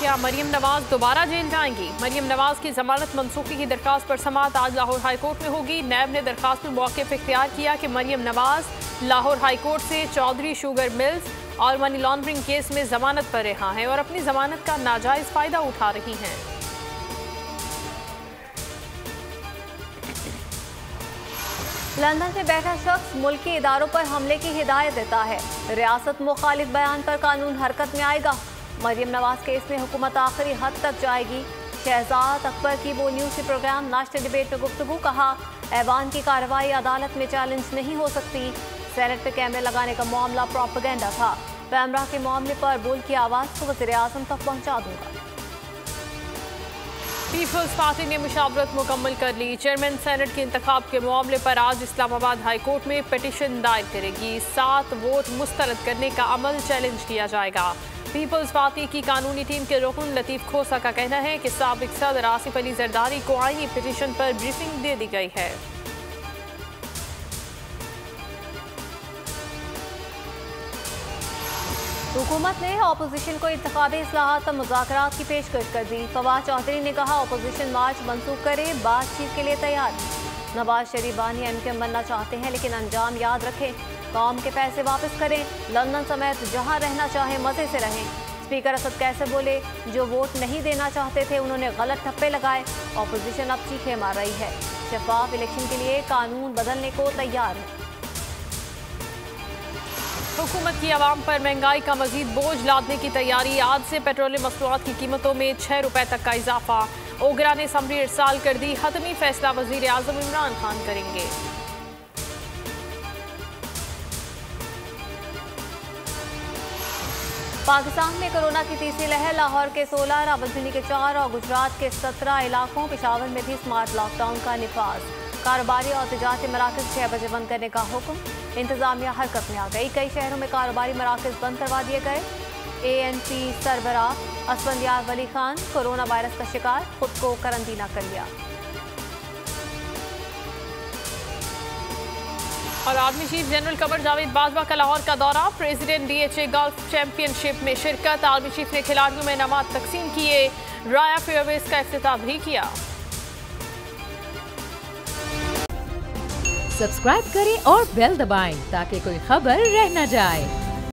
क्या मरियम नवाज दोबारा जेल जाएंगी? मरियम नवाज की जमानत मंसूखी की दरखास्त पर समाअत आज लाहौर हाई कोर्ट में होगी। नैब ने दरखास्त में मौक़िफ़ इख्तियार किया कि मरियम नवाज लाहौर हाई कोर्ट से चौधरी शुगर मिल्स और मनी लॉन्ड्रिंग केस में जमानत पर रिहा हैं और अपनी जमानत का नाजायज़ फ़ायदा उठा रही हैं। लंदन में बैठा शख्स मुल्की इदारों पर हमले की हिदायत देता है। रियासत मुखालिफ बयान पर कानून हरकत में आएगा। मरियम नवाज केस में हुकूमत आखिरी हद तक जाएगी। शहजाद अकबर की वो न्यूज़ प्रोग्राम नाश्ते डिबेट में गुफ्तगू, कहा ऐवान की कार्रवाई अदालत में चैलेंज नहीं हो सकती। सेनेट पे कैमरे लगाने का मामला प्रोपेगेंडा था। पैमरा के मामले पर बोल की आवाज़ को वज़ीर आज़म तक पहुँचा दूंगा। पीपल्स पार्टी ने मुशावरत मुकम्मल कर ली। चेयरमैन सेनेट के इंतखाब के मामले पर आज इस्लामाबाद हाई कोर्ट में पिटीशन दायर करेगी। 7 वोट मुस्तरद करने का अमल चैलेंज किया जाएगा। पीपल्स पार्टी की कानूनी टीम के रुकन लतीफ़ खोसा का कहना है कि साबिक सदर आसिफ अली जरदारी को आईनी पिटीशन पर ब्रीफिंग दे दी गई है। हुकूमत ने अपोजिशन को इंतखाबी इस्लाहात पर मुज़ाकरात की पेशकश कर दी। फवाद चौधरी ने कहा अपोजिशन मार्च मंसूख करे, बातचीत के लिए तैयार। नवाज शरीफ बानी एमकेएम बनना चाहते हैं लेकिन अंजाम याद रखें, कौम के पैसे वापस करें, लंदन समेत जहां रहना चाहें मज़े से रहें। स्पीकर असद कैसे बोले, जो वोट नहीं देना चाहते थे उन्होंने गलत ठप्पे लगाए। अपोजिशन अब चीखे मार रही है। शफाफ इलेक्शन के लिए कानून बदलने को तैयार है। हुकूमत की आवाम पर महंगाई का मजीद बोझ लादने की तैयारी। आज से पेट्रोलियम मसनूआत की कीमतों में 6 रुपए तक का इजाफा। ओगरा ने समरी इरसाल कर दी। हतमी फैसला वजीर आज़म इमरान खान करेंगे। पाकिस्तान में कोरोना की तीसरी लहर। लाहौर के 16, रावलपिंडी के 4 और गुजरात के 17 इलाकों। पेशावर में भी स्मार्ट लॉकडाउन का निफाज। कारोबारी और तिजारती मराकज़ 6 बजे बंद करने का हुक्म। इंतजामिया हरकत में आ गई। कई शहरों में कारोबारी मराकज़ बंद करवा दिए गए। ANC सरबराह असफंदियार वली खान कोरोना वायरस का शिकार, खुद को करंतना कर लिया। और army chief general Qamar Javed Bajwa का लाहौर का दौरा। प्रेसिडेंट DHA गोल्फ चैंपियनशिप में शिरकत। आर्मी चीफ ने खिलाड़ियों में इनामात तकसीम किए। राया फेयरवेज का इफ्तिताह भी किया। सब्सक्राइब करें और बेल दबाएं ताकि कोई खबर रह न जाए।